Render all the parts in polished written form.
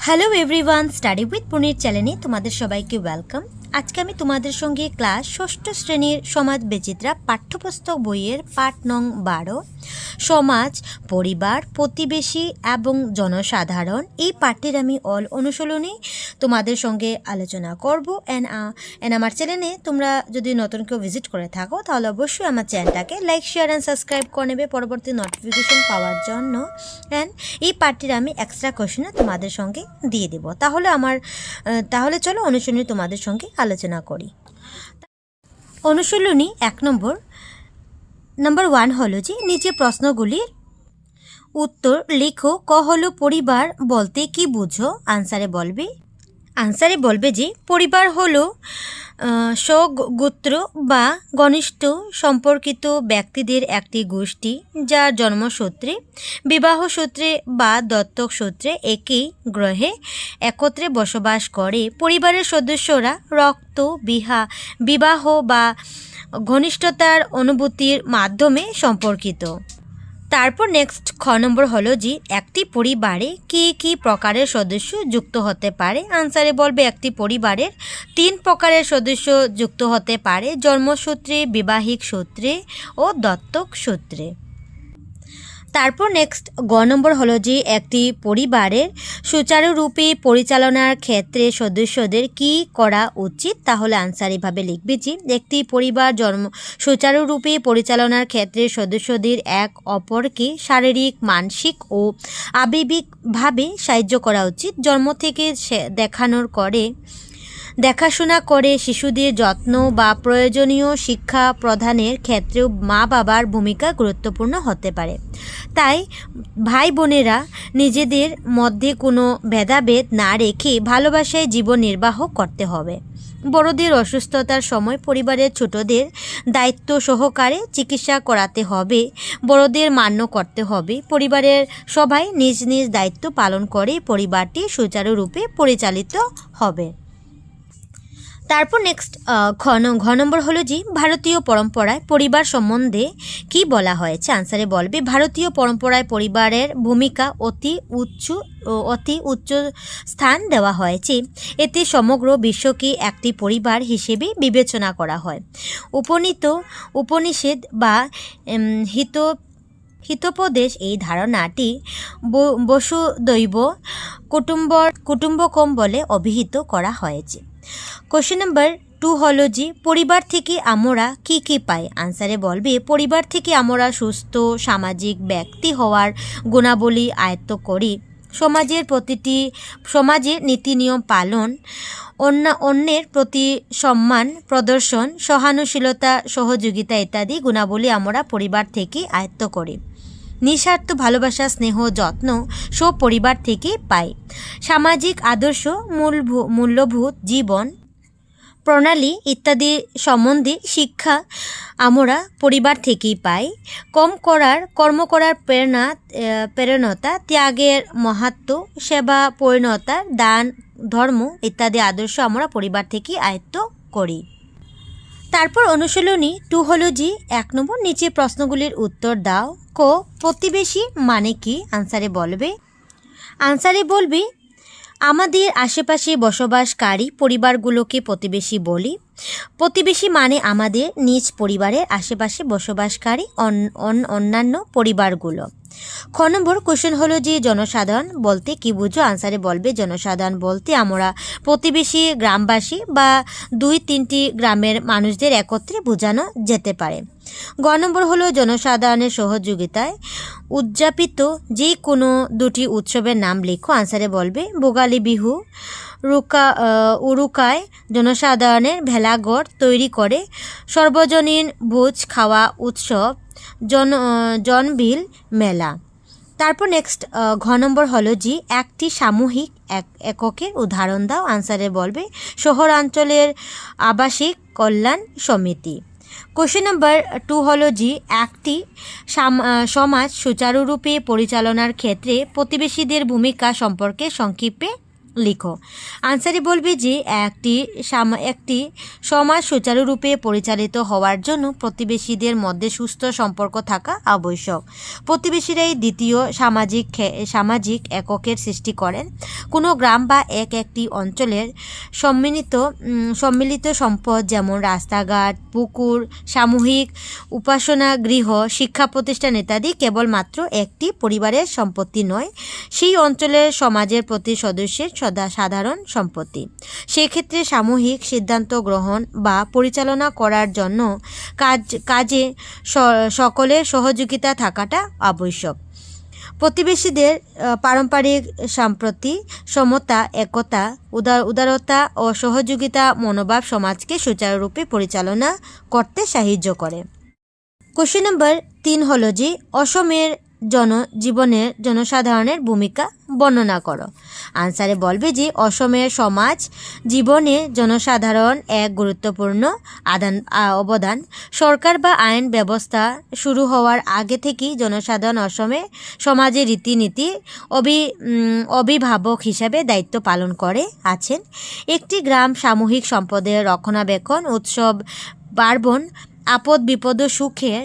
Hello everyone, study with পুনির চ্যানেলে তোমাদের সবাইকে ওয়েলকাম। আজকে আমি তোমাদের সঙ্গে ক্লাস ষষ্ঠ শ্রেণীর সমাজ বিচিত্রা পাঠ্যপুস্তক বইয়ের পাঠ নং 12 সমাজ, পরিবার, প্রতিবেশী এবং জনসাধারণ এই পাঠটির আমি অনুশীলনী তোমাদের সঙ্গে আলোচনা করব। অ্যান্ড আমার চ্যানেলে তোমরা যদি নতুন কেউ ভিজিট করে থাকো তাহলে অবশ্যই আমার চ্যানেলটাকে লাইক, শেয়ার অ্যান্ড সাবস্ক্রাইব করে নেবে পরবর্তী নোটিফিকেশন পাওয়ার জন্য। অ্যান্ড এই পাঠটির আমি এক্সট্রা কোশ্চেন তোমাদের সঙ্গে দিয়ে দেব। তাহলে চলো অনুশীলনী তোমাদের সঙ্গে আলোচনা করি। অনুশীলনী 1 নম্বর 1 হলো যে নিচে প্রশ্নগুলির উত্তর লেখো। ক হলো পরিবার বলতে কি বুঝো? আনসারে বলবে যে পরিবার হলো স্বগোত্র বা ঘনিষ্ঠ সম্পর্কিত ব্যক্তিদের একটি গোষ্ঠী যার জন্মসূত্রে, বিবাহসূত্রে বা দত্তক সূত্রে একই গ্রহে একত্রে বসবাস করে। পরিবারের সদস্যরা রক্ত, বিবাহ বা ঘনিষ্ঠতার অনুভূতির মাধ্যমে সম্পর্কিত। তারপর নেক্সট খ নম্বর হলো যে একটি পরিবারে কি প্রকারের সদস্য যুক্ত হতে পারে? আনসারে বলবে একটি পরিবারের 3 প্রকারের সদস্য যুক্ত হতে পারে: জন্মসূত্রে, বিবাহিক সূত্রে ও দত্তক সূত্রে। তারপর নেক্সট গ নম্বর হলো যে একটি পরিবারের সুচারুরূপে পরিচালনার ক্ষেত্রে সদস্যদের কি করা উচিত? তাহলে আনসার এভাবে লিখবে যে একটি পরিবার সুচারুরূপে পরিচালনার ক্ষেত্রে সদস্যদের এক অপরকে শারীরিক, মানসিক ও আবেগিকভাবে সাহায্য করা উচিত। জন্ম থেকে দেখাশোনা করে শিশুদের যত্ন বা প্রয়োজনীয় শিক্ষা প্রদানের ক্ষেত্রেও মা বাবার ভূমিকা গুরুত্বপূর্ণ হতে পারে। তাই ভাই বোনেরা নিজেদের মধ্যে কোনো ভেদাভেদ না রেখে ভালোবাসায় জীবন নির্বাহ করতে হবে। বড়দের অসুস্থতার সময় পরিবারের ছোটদের দায়িত্ব সহকারে চিকিৎসা করাতে হবে। বড়দের মান্য করতে হবে। পরিবারের সবাই নিজ নিজ দায়িত্ব পালন করে পরিবারটি সুচারুরূপে পরিচালিত হবে। তারপর নেক্সট ঘ নম্বর হলো যে ভারতীয় পরম্পরায় পরিবার সম্বন্ধে কি বলা হয়েছে? আনসারে বলবে ভারতীয় পরম্পরায় পরিবারের ভূমিকা অতি উচ্চ স্থান দেওয়া হয়েছে। এতে সমগ্র বিশ্বকে একটি পরিবার হিসেবে বিবেচনা করা হয়। উপনিষদ বা হিতোপদেশ এই ধারণাটি বসুদৈব কুটুম্বকম বলে অভিহিত করা হয়েছে। কোশ্চেন নাম্বার 2 হলো যে পরিবার থেকে আমরা কি পাই? আনসারে বলবে পরিবার থেকে আমরা সুস্থ সামাজিক ব্যক্তি হওয়ার গুণাবলী আয়ত্ত করি। সমাজের নীতি নিয়ম পালন, অন্যের প্রতি সম্মান প্রদর্শন, সহানুশীলতা, সহযোগিতা ইত্যাদি গুণাবলী আমরা পরিবার থেকে আয়ত্ত করি। নিঃস্বার্থ ভালোবাসা, স্নেহ, যত্ন সব পরিবার থেকে পাই। সামাজিক আদর্শ, মূল্যবোধ, জীবন প্রণালী ইত্যাদি সম্বন্ধে শিক্ষা আমরা পরিবার থেকেই পাই। কর্ম করার প্রেরণতা, ত্যাগের মাহাত্ম্য, সেবা পরিণতা, দান, ধর্ম ইত্যাদি আদর্শ আমরা পরিবার থেকেই আয়ত্ত করি। তারপর অনুশীলনী 2 হলো যে 1 নম্বর নিচে প্রশ্নগুলির উত্তর দাও। ক প্রতিবেশী মানে কি? আনসারে বলবে আমাদের আশেপাশে বসবাসকারী পরিবারগুলোকে প্রতিবেশী বলি। প্রতিবেশী মানে আমাদের নিজ পরিবারের আশেপাশে বসবাসকারী অন্যান্য পরিবারগুলো। খ নম্বর কোশ্চেন হলো যে জনসাধারণ বলতে কি বুঝো? আনসারে বলবে জনসাধারণ বলতে আমরা প্রতিবেশী, গ্রামবাসী বা 2-3টি গ্রামের মানুষদের একত্রে বোঝানো যেতে পারে। গ নম্বর হলো জনসাধারণের সহযোগিতায় উদযাপিত যে কোনো 2টি উৎসবের নাম লেখো। আনসারে বলবে ভোগালী বিহু, উরুকায় জনসাধারণের ভেলাঘর তৈরি করে সর্বজনীন ভোজ খাওয়া উৎসব, জনবিল মেলা। তারপর নেক্সট ঘ নম্বর হলো যে একটি সামূহিক এককের উদাহরণ দাও। আনসারে বলবে শহরাঞ্চলের আবাসিক কল্যাণ সমিতি। কোশ্চেন নাম্বার 2 হলো যে একটি সমাজ সুচারুরূপে পরিচালনার ক্ষেত্রে প্রতিবেশীদের ভূমিকা সম্পর্কে সংক্ষেপে লিখো। আনসারে বলবে যে একটি সমাজ সুচারুরূপে পরিচালিত হওয়ার জন্য প্রতিবেশীদের মধ্যে সুস্থ সম্পর্ক থাকা আবশ্যক। প্রতিবেশীরাই দ্বিতীয় সামাজিক এককের সৃষ্টি করেন। কোনো গ্রাম বা একটি অঞ্চলের সম্মিলিত সম্পদ যেমন রাস্তাঘাট, পুকুর, সামূহিক উপাসনা গৃহ, শিক্ষা প্রতিষ্ঠান ইত্যাদি কেবলমাত্র একটি পরিবারের সম্পত্তি নয়, সেই অঞ্চলের সমাজের প্রতি সদস্যের সাধারণ সম্পত্তি। সেক্ষেত্রে সামূহিক সিদ্ধান্ত গ্রহণ বা পরিচালনা করার জন্য কাজে সকলের সহযোগিতা থাকাটা আবশ্যক। প্রতিবেশীদের পারস্পরিক সম্প্রতি, সমতা, একতা, উদারতা ও সহযোগিতা মনোভাব সমাজকে সুচারুরূপে পরিচালনা করতে সাহায্য করে। কোশ্চেন নাম্বার 3 হলো যে অসমের জনজীবনের জনসাধারণের ভূমিকা বর্ণনা করো। আনসারে বলবে যে অসমের সমাজ জীবনে জনসাধারণ এক গুরুত্বপূর্ণ অবদান। সরকার বা আইন ব্যবস্থা শুরু হওয়ার আগে থেকেই জনসাধারণ অসমে সমাজের রীতিনীতি অভিভাবক হিসাবে দায়িত্ব পালন করে আছেন। একটি গ্রাম সামূহিক সম্পদের রক্ষণাবেক্ষণ, উৎসব পার্বণ, আপদ বিপদ সুখে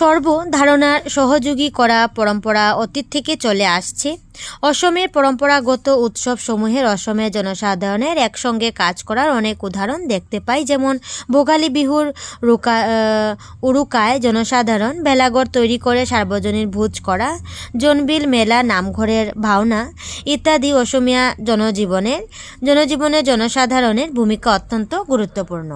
সর্বধারণার সহযোগী করা পরম্পরা অতীত থেকে চলে আসছে। অসমের পরম্পরাগত উৎসবসমূহের অসমের জনসাধারণের একসঙ্গে কাজ করার অনেক উদাহরণ দেখতে পাই। যেমন ভোগালী বিহুর উরুকায় জনসাধারণ বেলাঘর তৈরি করে সার্বজনীন ভোজ করা, জোনবিল মেলা, নামঘরের ভাওনা ইত্যাদি অসমীয়া জনজীবনে জনসাধারণের ভূমিকা অত্যন্ত গুরুত্বপূর্ণ।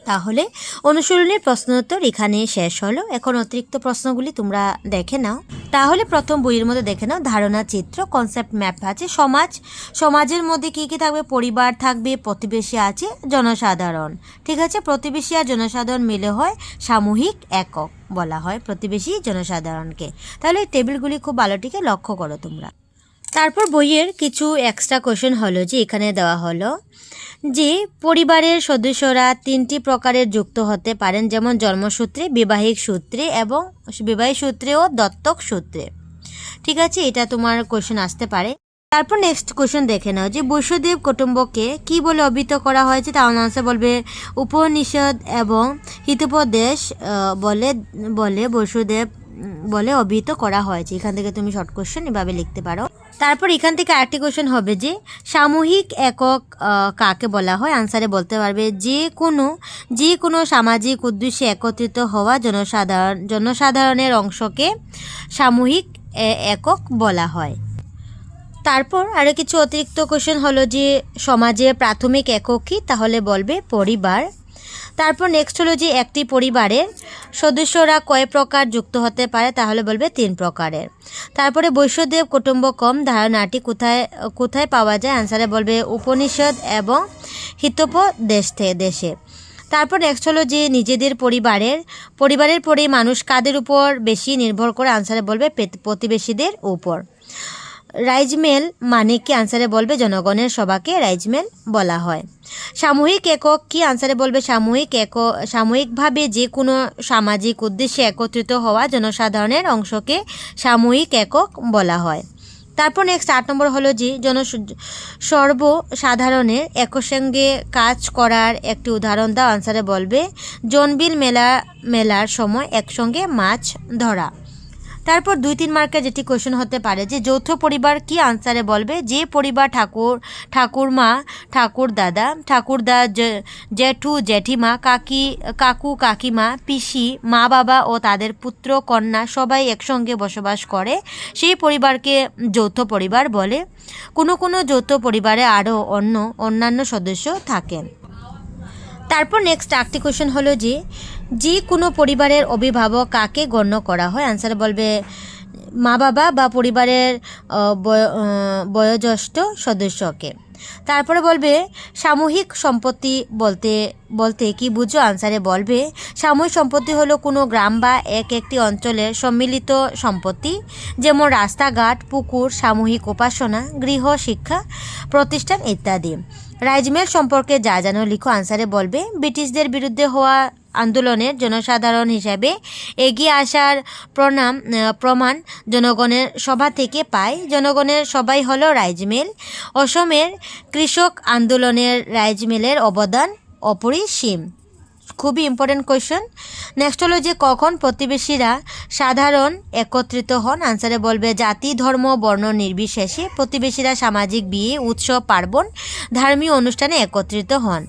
তাহলে অনুশীলনের প্রশ্নোত্তর এখানে শেষ হলো। এখন অতিরিক্ত প্রশ্নগুলি তোমরা দেখে নাও। তাহলে প্রথম বইয়ের মধ্যে দেখে নাও ধারণা চিত্র, কনসেপ্ট ম্যাপ আছে। সমাজের মধ্যে কী কী থাকবে? পরিবার থাকবে, প্রতিবেশী আছে, জনসাধারণ। ঠিক আছে, প্রতিবেশী আর জনসাধারণ মিলে হয় সামূহিক একক বলা হয় প্রতিবেশী জনসাধারণকে। তাহলে এই টেবিলগুলি খুব ভালোটিকে লক্ষ্য করো তোমরা। তারপর বইয়ের কিছু এক্সট্রা কোশ্চেন হলো যে এখানে দেওয়া হলো যে পরিবারের সদস্যরা 3টি প্রকারের যুক্ত হতে পারেন, যেমন জন্মসূত্রে, বিবাহিক সূত্রে ও দত্তক সূত্রে। ঠিক আছে, এটা তোমার কোশ্চেন আসতে পারে। তারপর নেক্সট কোশ্চেন দেখে নাও যে বৈশ্যদেব কুটুম্বকে কি বলে অভিহিত করা হয়েছে। তার আনসার বলবে উপনিষদ এবং হিতোপদেশ বলে বৈশ্যদেব বলে অভিহিত করা হয়েছে। এখান থেকে তুমি শর্ট কোশ্চেন এভাবে লিখতে পারো। তারপর এখান থেকে আরেকটি কোশ্চেন হবে যে সামূহিক একক কাকে বলা হয়। আনসারে বলতে পারবে যে কোনো সামাজিক উদ্দেশ্যে একত্রিত হওয়া জনসাধারণের অংশকে সামূহিক একক বলা হয়। তারপর আরও কিছু অতিরিক্ত কোশ্চেন হলো যে সমাজে প্রাথমিক একক কী, তাহলে বলবে পরিবার। তারপর নেক্সট হলো যে একটি পরিবারের সদস্যরা কয় প্রকার যুক্ত হতে পারে, তাহলে বলবে 3 প্রকারের। তারপরে বৈশ্যদেব কুটুম্বকম ধারণাটি কোথায় পাওয়া যায়। আনসারে বলবে উপনিষদ এবং হিতোপদেশে। তারপর নেক্সট হলো যে নিজেদের পরিবারের পরেই মানুষ কাদের উপর বেশি নির্ভর করে। আনসারে বলবে প্রতিবেশীদের উপর। রাইজমেল মানে কি? আনসারে বলবে জনগণের সভাকে রাইজমেল বলা হয়। সামূহিক একক কি? আনসারে বলবে সামূহিকভাবে যে কোনো সামাজিক উদ্দেশ্যে একত্রিত হওয়া জনসাধারণের অংশকে সামূহিক একক বলা হয়। তারপর নেক্সট 8 নম্বর হলো যে সর্বসাধারণের একসঙ্গে কাজ করার একটি উদাহরণ দাও। আনসারে বলবে জোনবিল মেলার সময় একসঙ্গে মাছ ধরা। তারপর 2-3 মার্কের যেটি কোশ্চেন হতে পারে যে যৌথ পরিবার কি? আনসারে বলবে যে পরিবার ঠাকুরমা, ঠাকুরদা, জেঠু, জেঠিমা, কাকু, কাকিমা, পিসি, মা বাবা ও তাদের পুত্র কন্যা সবাই একসঙ্গে বসবাস করে, সেই পরিবারকে যৌথ পরিবার বলে। কোনো যৌথ পরিবারে আরও অন্যান্য সদস্য থাকেন। তারপর নেক্সট 8টি কোশ্চেন হলো যে কোনো পরিবারের অভিভাবক কাকে গণ্য করা হয়। আনসারে বলবে মা বাবা বা পরিবারের বয়োজ্যেষ্ঠ সদস্যকে। তারপরে বলবে সামূহিক সম্পত্তি বলতে কি বুঝো। আনসারে বলবে সামূহিক সম্পত্তি হলো কোনো গ্রাম বা একটি অঞ্চলের সম্মিলিত সম্পত্তি, যেমন রাস্তাঘাট, পুকুর, সামূহিক উপাসনা গৃহ, শিক্ষা প্রতিষ্ঠান ইত্যাদি। রাইজমেল সম্পর্কে যা জানো লিখো। আনসারে বলবে ব্রিটিশদের বিরুদ্ধে হওয়া আন্দোলনের জনসাধারণ হিসাবে এগিয়ে আসার প্রমাণ জনগণের সভা থেকে পায়। জনগণের সবাই হলো রাইস মিল। অসমের কৃষক আন্দোলনের রাইস মিলের অবদান অপরিসীম। খুবই ইম্পর্টেন্ট কোয়েশ্চেন। নেক্সট হলো যে কখন প্রতিবেশীরা সাধারণ একত্রিত হন? আনসারে বলবে জাতি, ধর্ম, বর্ণ নির্বিশেষে প্রতিবেশীরা সামাজিক বিয়ে, উৎসব, পার্বণ, ধর্মীয় অনুষ্ঠানে একত্রিত হন।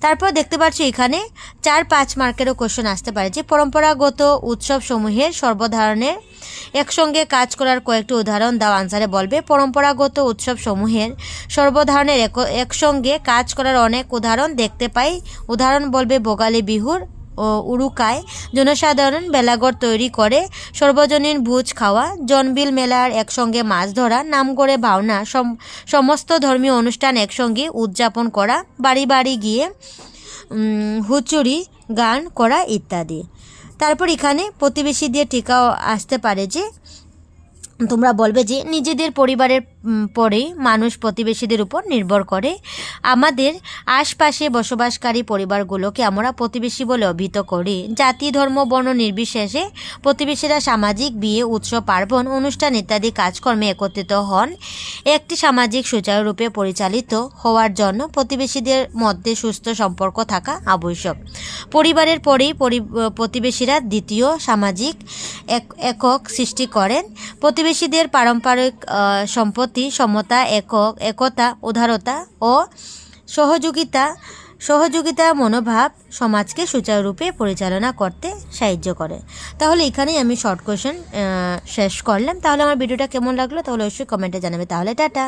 তারপর দেখতে পাচ্ছি এখানে 4-5 মার্কেরও কোয়েশ্চেন আসতে পারে যে পরম্পরাগত উৎসবসমূহের সর্বধারণের একসঙ্গে কাজ করার কয়েকটি উদাহরণ দাও। আনসারে বলবে পরম্পরাগত উৎসবসমূহের সর্বধারণের একসঙ্গে কাজ করার অনেক উদাহরণ দেখতে পাই। উদাহরণ বলবে ভোগালী বিহুর উরুকায় জনসাধারণ বেলাঘর তৈরি করে সর্বজনীন ভোজ খাওয়া, জনবিল মেলার একসঙ্গে মাছ ধরা, নামগড়ে ভাওনা, সমস্ত ধর্মীয় অনুষ্ঠান একসঙ্গে উদযাপন করা, বাড়ি বাড়ি গিয়ে হুচুরি গান করা ইত্যাদি। তারপর এখানে প্রতিবেশীদের টিকাও আসতে পারে যে তোমরা বলবে যে নিজেদের পরিবারের পরেই মানুষ প্রতিবেশীদের উপর নির্ভর করে। আমাদের আশপাশে বসবাসকারী পরিবারগুলোকে আমরা প্রতিবেশী বলে অভিহিত করি। জাতি, ধর্ম, বর্ণ নির্বিশেষে প্রতিবেশীরা সামাজিক বিয়ে, উৎসব, পার্বণ, অনুষ্ঠান ইত্যাদি কাজকর্মে একত্রিত হন। একটি সামাজিক সুচারুরূপে পরিচালিত হওয়ার জন্য প্রতিবেশীদের মধ্যে সুস্থ সম্পর্ক থাকা আবশ্যক। পরিবারের পরেই প্রতিবেশীরা দ্বিতীয় সামাজিক একক সৃষ্টি করেন। প্রতিবেশীদের পারস্পরিক সম্পত্তি, সমতা, একতা, উদারতা ও সহযোগিতা মনোভাব সমাজকে সুচারুরূপে পরিচালনা করতে সাহায্য করে। তাহলে এখানেই আমি শর্ট কোয়েশ্চেন শেষ করলাম। তাহলে আমার ভিডিওটা কেমন লাগলো তাহলে অবশ্যই কমেন্টে জানাবে। তাহলে টাটা।